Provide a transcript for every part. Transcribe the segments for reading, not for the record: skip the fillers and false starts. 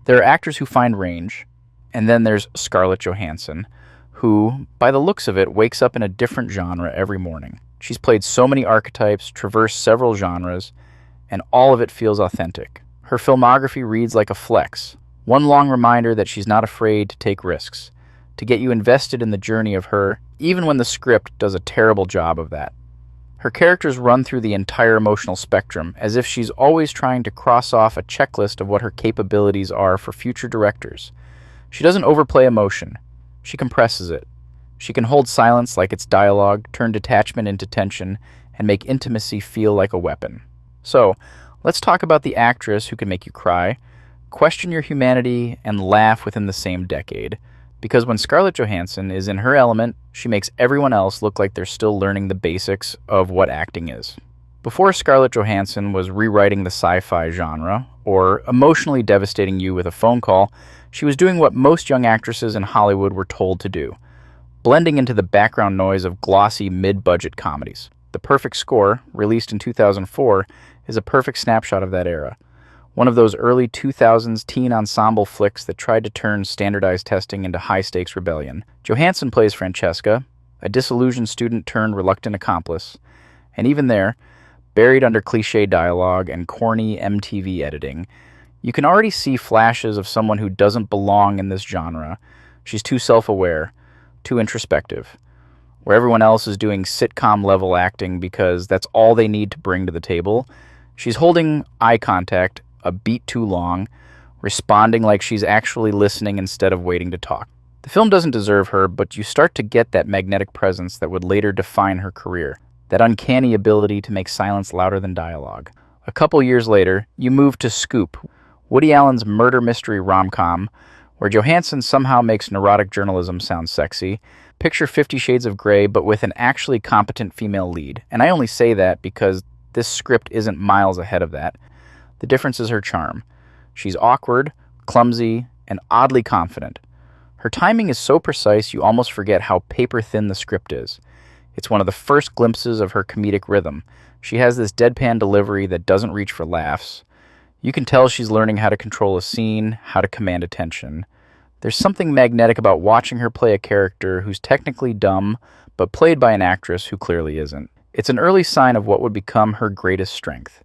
There are actors who find range, and then there's Scarlett Johansson, who, by the looks of it, wakes up in a different genre every morning. She's played so many archetypes, traversed several genres, and all of it feels authentic. Her filmography reads like a flex, one long reminder that she's not afraid to take risks, to get you invested in the journey of her, even when the script does a terrible job of that. Her characters run through the entire emotional spectrum, as if she's always trying to cross off a checklist of what her capabilities are for future directors. She doesn't overplay emotion. She compresses it. She can hold silence like it's dialogue, turn detachment into tension, and make intimacy feel like a weapon. So, let's talk about the actress who can make you cry, question your humanity, and laugh within the same decade. Because when Scarlett Johansson is in her element, she makes everyone else look like they're still learning the basics of what acting is. Before Scarlett Johansson was rewriting the sci-fi genre, or emotionally devastating you with a phone call, she was doing what most young actresses in Hollywood were told to do, blending into the background noise of glossy mid-budget comedies. The Perfect Score, released in 2004, is a perfect snapshot of that era. One of those early 2000s teen ensemble flicks that tried to turn standardized testing into high-stakes rebellion. Johansson plays Francesca, a disillusioned student turned reluctant accomplice, and even there, buried under cliché dialogue and corny MTV editing, you can already see flashes of someone who doesn't belong in this genre. She's too self-aware, too introspective, where everyone else is doing sitcom-level acting because that's all they need to bring to the table. She's holding eye contact a beat too long, responding like she's actually listening instead of waiting to talk. The film doesn't deserve her, but you start to get that magnetic presence that would later define her career, that uncanny ability to make silence louder than dialogue. A couple years later, you move to Scoop, Woody Allen's murder mystery rom-com, where Johansson somehow makes neurotic journalism sound sexy. Picture 50 Shades of Grey, but with an actually competent female lead. And I only say that because this script isn't miles ahead of that. The difference is her charm. She's awkward, clumsy, and oddly confident. Her timing is so precise you almost forget how paper-thin the script is. It's one of the first glimpses of her comedic rhythm. She has this deadpan delivery that doesn't reach for laughs. You can tell she's learning how to control a scene, how to command attention. There's something magnetic about watching her play a character who's technically dumb, but played by an actress who clearly isn't. It's an early sign of what would become her greatest strength.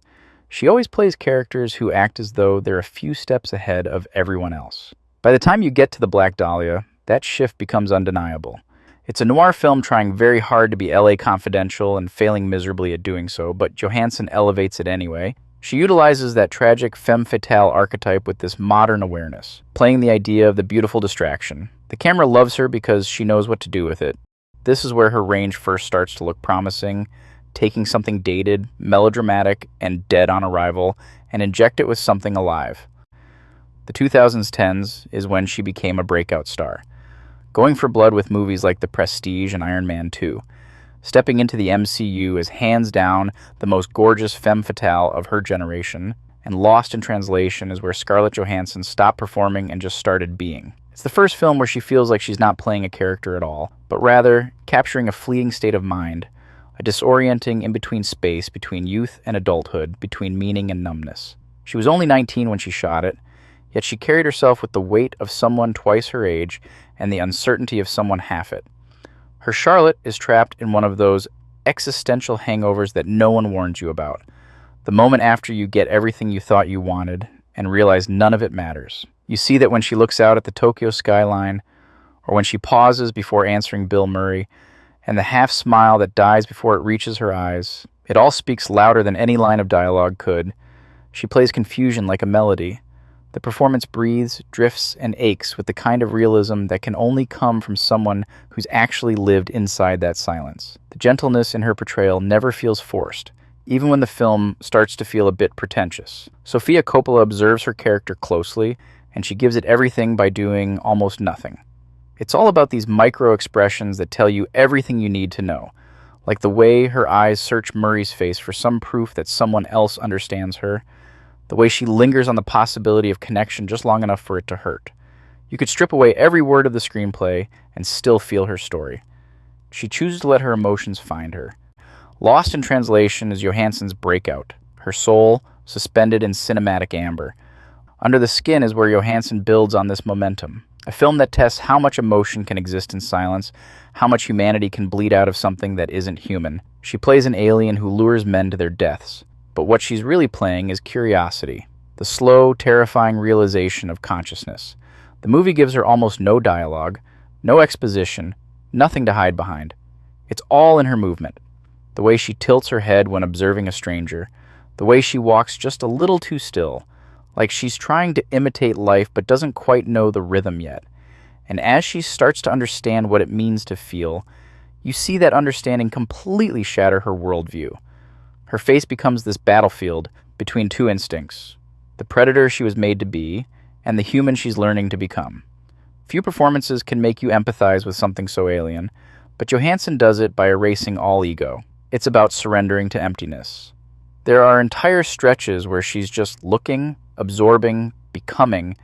She always plays characters who act as though they're a few steps ahead of everyone else. By the time you get to the Black Dahlia, that shift becomes undeniable. It's a noir film trying very hard to be LA Confidential and failing miserably at doing so, but Johansson elevates it anyway. She utilizes that tragic femme fatale archetype with this modern awareness, playing the idea of the beautiful distraction. The camera loves her because she knows what to do with it. This is where her range first starts to look promising, taking something dated, melodramatic, and dead on arrival, and inject it with something alive. The 2010s is when she became a breakout star, going for blood with movies like The Prestige and Iron Man 2. Stepping into the MCU is hands down the most gorgeous femme fatale of her generation, and Lost in Translation is where Scarlett Johansson stopped performing and just started being. It's the first film where she feels like she's not playing a character at all, but rather capturing a fleeting state of mind, a disorienting in-between space between youth and adulthood, between meaning and numbness. She was only 19 when she shot it, yet she carried herself with the weight of someone twice her age and the uncertainty of someone half it. Her Charlotte is trapped in one of those existential hangovers that no one warns you about. The moment after you get everything you thought you wanted and realize none of it matters. You see that when she looks out at the Tokyo skyline, or when she pauses before answering Bill Murray, and the half-smile that dies before it reaches her eyes. It all speaks louder than any line of dialogue could. She plays confusion like a melody. The performance breathes, drifts, and aches with the kind of realism that can only come from someone who's actually lived inside that silence. The gentleness in her portrayal never feels forced, even when the film starts to feel a bit pretentious. Sofia Coppola observes her character closely, and she gives it everything by doing almost nothing. It's all about these micro-expressions that tell you everything you need to know, like the way her eyes search Murray's face for some proof that someone else understands her, the way she lingers on the possibility of connection just long enough for it to hurt. You could strip away every word of the screenplay and still feel her story. She chooses to let her emotions find her. Lost in Translation is Johansson's breakout, her soul suspended in cinematic amber. Under the Skin is where Johansson builds on this momentum. A film that tests how much emotion can exist in silence, how much humanity can bleed out of something that isn't human. She plays an alien who lures men to their deaths. But what she's really playing is curiosity, the slow, terrifying realization of consciousness. The movie gives her almost no dialogue, no exposition, nothing to hide behind. It's all in her movement. The way she tilts her head when observing a stranger, the way she walks just a little too still, like she's trying to imitate life but doesn't quite know the rhythm yet. And as she starts to understand what it means to feel, you see that understanding completely shatter her worldview. Her face becomes this battlefield between two instincts, the predator she was made to be and the human she's learning to become. Few performances can make you empathize with something so alien, but Johansson does it by erasing all ego. It's about surrendering to emptiness. There are entire stretches where she's just looking, absorbing, becoming,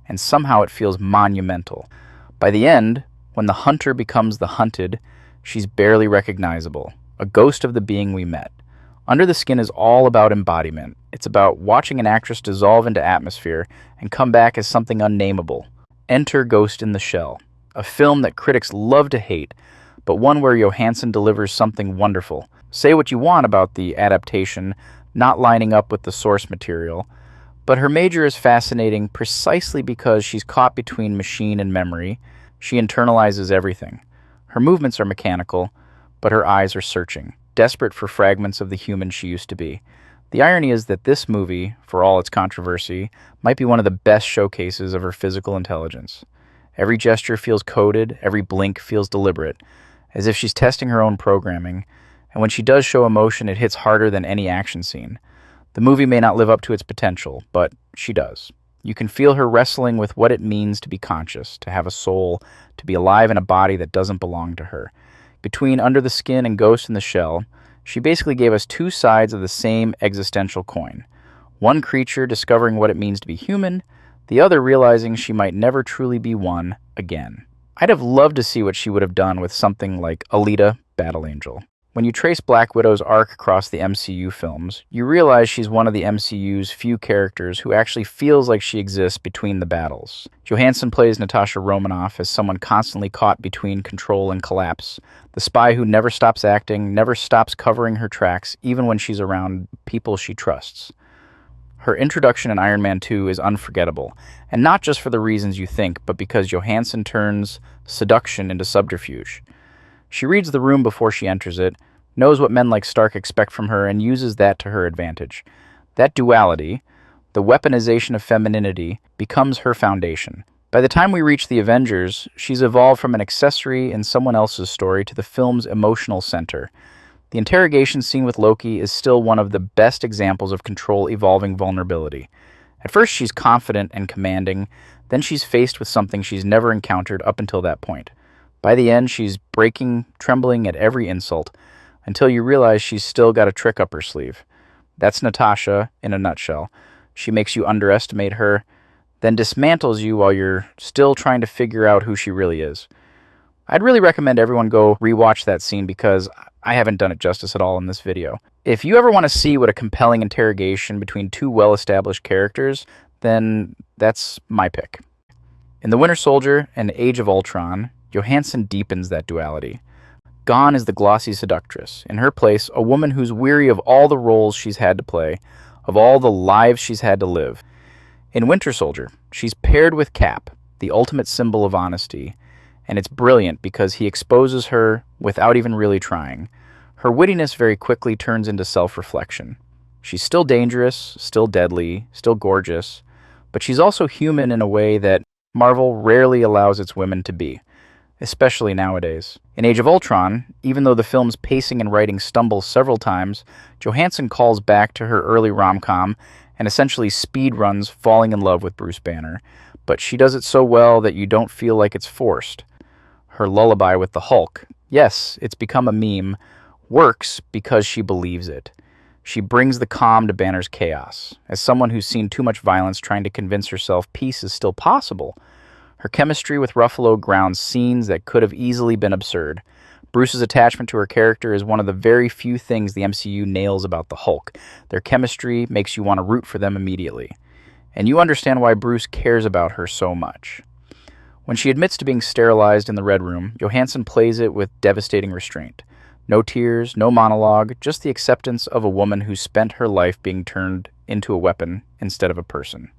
and somehow it feels monumental. By the end, when the hunter becomes the hunted, she's barely recognizable, a ghost of the being we met. Under the Skin is all about embodiment. It's about watching an actress dissolve into atmosphere and come back as something unnameable. Enter Ghost in the Shell, a film that critics love to hate, but one where Johansson delivers something wonderful. Say what you want about the adaptation not lining up with the source material, but her major is fascinating precisely because she's caught between machine and memory. She internalizes everything. Her movements are mechanical, but her eyes are searching, desperate for fragments of the human she used to be. The irony is that this movie, for all its controversy, might be one of the best showcases of her physical intelligence. Every gesture feels coded, every blink feels deliberate, as if she's testing her own programming, and when she does show emotion, it hits harder than any action scene. The movie may not live up to its potential, but she does. You can feel her wrestling with what it means to be conscious, to have a soul, to be alive in a body that doesn't belong to her. Between Under the Skin and Ghost in the Shell, she basically gave us two sides of the same existential coin. One creature discovering what it means to be human, the other realizing she might never truly be one again. I'd have loved to see what she would have done with something like Alita: Battle Angel. When you trace Black Widow's arc across the MCU films, you realize she's one of the MCU's few characters who actually feels like she exists between the battles. Johansson plays Natasha Romanoff as someone constantly caught between control and collapse, the spy who never stops acting, never stops covering her tracks, even when she's around people she trusts. Her introduction in Iron Man 2 is unforgettable, and not just for the reasons you think, but because Johansson turns seduction into subterfuge. She reads the room before she enters it, knows what men like Stark expect from her, and uses that to her advantage. That duality, the weaponization of femininity, becomes her foundation. By the time we reach the Avengers, she's evolved from an accessory in someone else's story to the film's emotional center. The interrogation scene with Loki is still one of the best examples of control evolving vulnerability. At first she's confident and commanding, then she's faced with something she's never encountered up until that point. By the end, she's breaking, trembling at every insult, until you realize she's still got a trick up her sleeve. That's Natasha in a nutshell. She makes you underestimate her, then dismantles you while you're still trying to figure out who she really is. I'd really recommend everyone go rewatch that scene because I haven't done it justice at all in this video. If you ever want to see what a compelling interrogation between two well-established characters, then that's my pick. In The Winter Soldier and Age of Ultron, Johansson deepens that duality. Gone is the glossy seductress. In her place, a woman who's weary of all the roles she's had to play, of all the lives she's had to live. In Winter Soldier, she's paired with Cap, the ultimate symbol of honesty, and it's brilliant because he exposes her without even really trying. Her wittiness very quickly turns into self-reflection. She's still dangerous, still deadly, still gorgeous, but she's also human in a way that Marvel rarely allows its women to be, especially nowadays. In Age of Ultron, even though the film's pacing and writing stumble several times, Johansson calls back to her early rom-com and essentially speedruns falling in love with Bruce Banner, but she does it so well that you don't feel like it's forced. Her lullaby with the Hulk, yes, it's become a meme, works because she believes it. She brings the calm to Banner's chaos. As someone who's seen too much violence trying to convince herself peace is still possible, her chemistry with Ruffalo grounds scenes that could have easily been absurd. Bruce's attachment to her character is one of the very few things the MCU nails about the Hulk. Their chemistry makes you want to root for them immediately. and you understand why Bruce cares about her so much. When she admits to being sterilized in the Red Room, Johansson plays it with devastating restraint. No tears, no monologue, just the acceptance of a woman who spent her life being turned into a weapon instead of a person.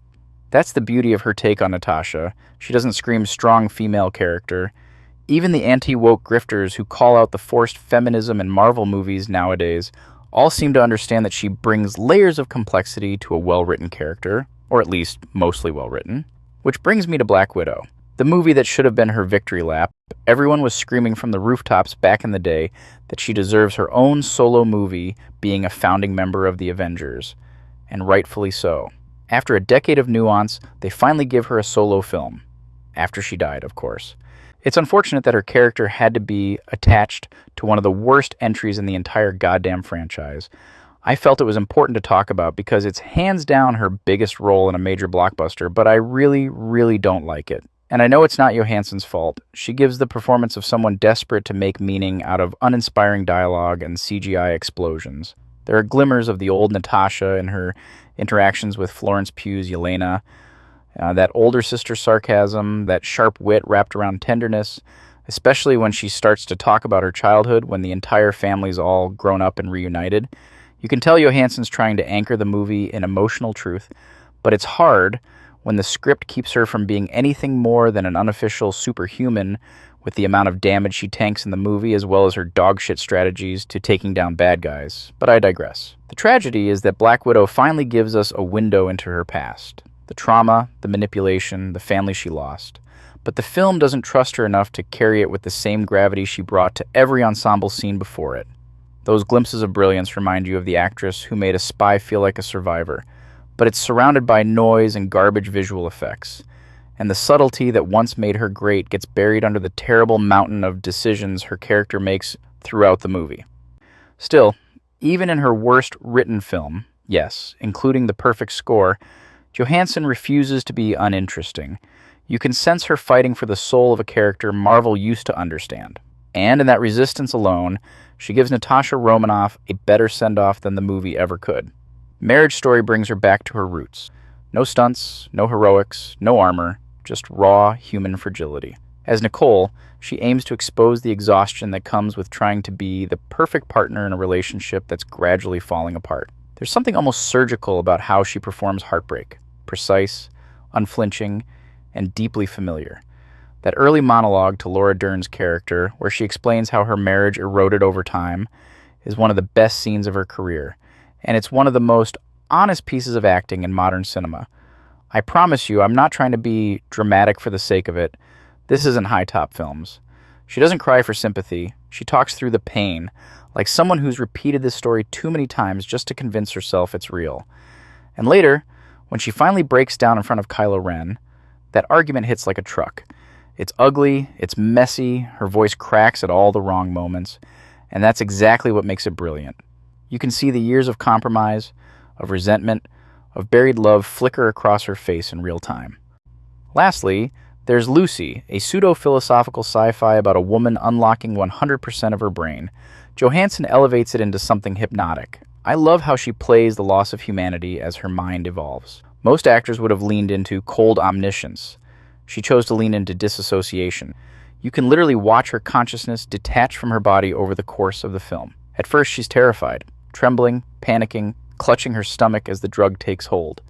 That's the beauty of her take on Natasha. She doesn't scream strong female character. Even the anti-woke grifters who call out the forced feminism in Marvel movies nowadays all seem to understand that she brings layers of complexity to a well-written character, or at least mostly well-written. Which brings me to Black Widow, the movie that should have been her victory lap. Everyone was screaming from the rooftops back in the day that she deserves her own solo movie, being a founding member of the Avengers, and rightfully so. After a decade of nuance, they finally give her a solo film. After she died, of course. It's unfortunate that her character had to be attached to one of the worst entries in the entire goddamn franchise. I felt it was important to talk about because it's hands down her biggest role in a major blockbuster, but I really, really don't like it. And I know it's not Johansson's fault. She gives the performance of someone desperate to make meaning out of uninspiring dialogue and CGI explosions. There are glimmers of the old Natasha in her interactions with Florence Pugh's Yelena, that older sister sarcasm, that sharp wit wrapped around tenderness, especially when she starts to talk about her childhood when the entire family's all grown up and reunited. You can tell Johansson's trying to anchor the movie in emotional truth, but it's hard when the script keeps her from being anything more than an unofficial superhuman with the amount of damage she tanks in the movie as well as her dogshit strategies to taking down bad guys. But I digress. The tragedy is that Black Widow finally gives us a window into her past. The trauma, the manipulation, the family she lost. But the film doesn't trust her enough to carry it with the same gravity she brought to every ensemble scene before it. Those glimpses of brilliance remind you of the actress who made a spy feel like a survivor, but it's surrounded by noise and garbage visual effects. And the subtlety that once made her great gets buried under the terrible mountain of decisions her character makes throughout the movie. Still, even in her worst written film, yes, including the perfect score, Johansson refuses to be uninteresting. You can sense her fighting for the soul of a character Marvel used to understand. And in that resistance alone, she gives Natasha Romanoff a better send-off than the movie ever could. Marriage Story brings her back to her roots. No stunts, no heroics, no armor, just raw human fragility. As Nicole, she aims to expose the exhaustion that comes with trying to be the perfect partner in a relationship that's gradually falling apart. There's something almost surgical about how she performs heartbreak. Precise, unflinching, and deeply familiar. That early monologue to Laura Dern's character, where she explains how her marriage eroded over time, is one of the best scenes of her career, and it's one of the most honest pieces of acting in modern cinema. I promise you, I'm not trying to be dramatic for the sake of it. This isn't High Top Films. She doesn't cry for sympathy. She talks through the pain, like someone who's repeated this story too many times just to convince herself it's real. And later, when she finally breaks down in front of Kylo Ren, that argument hits like a truck. It's ugly, it's messy, her voice cracks at all the wrong moments, and that's exactly what makes it brilliant. You can see the years of compromise, of resentment, of buried love flicker across her face in real time. Lastly, there's Lucy, a pseudo-philosophical sci-fi about a woman unlocking 100% of her brain. Johansson elevates it into something hypnotic. I love how she plays the loss of humanity as her mind evolves. Most actors would have leaned into cold omniscience. She chose to lean into disassociation. You can literally watch her consciousness detach from her body over the course of the film. At first, she's terrified, trembling, panicking, clutching her stomach as the drug takes hold.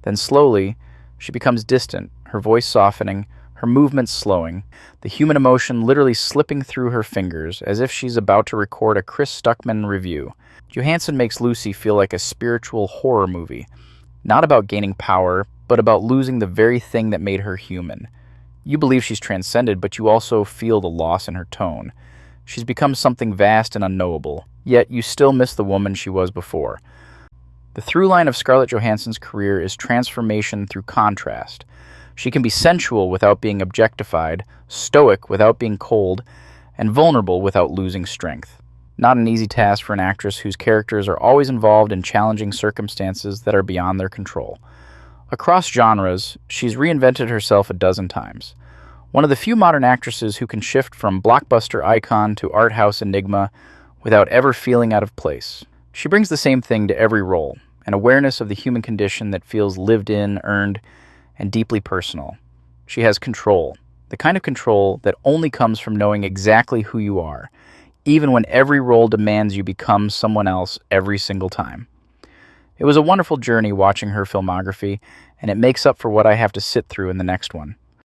Then slowly, she becomes distant, her voice softening, her movements slowing, the human emotion literally slipping through her fingers as if she's about to record a Chris Stuckman review. Johansson makes Lucy feel like a spiritual horror movie, not about gaining power, but about losing the very thing that made her human. You believe she's transcended, but you also feel the loss in her tone. She's become something vast and unknowable, yet you still miss the woman she was before. The through line of Scarlett Johansson's career is transformation through contrast. She can be sensual without being objectified, stoic without being cold, and vulnerable without losing strength. Not an easy task for an actress whose characters are always involved in challenging circumstances that are beyond their control. Across genres, she's reinvented herself a dozen times. One of the few modern actresses who can shift from blockbuster icon to art house enigma without ever feeling out of place. She brings the same thing to every role, an awareness of the human condition that feels lived in, earned, and deeply personal. She has control, the kind of control that only comes from knowing exactly who you are, even when every role demands you become someone else every single time. It was a wonderful journey watching her filmography, and it makes up for what I have to sit through in the next one.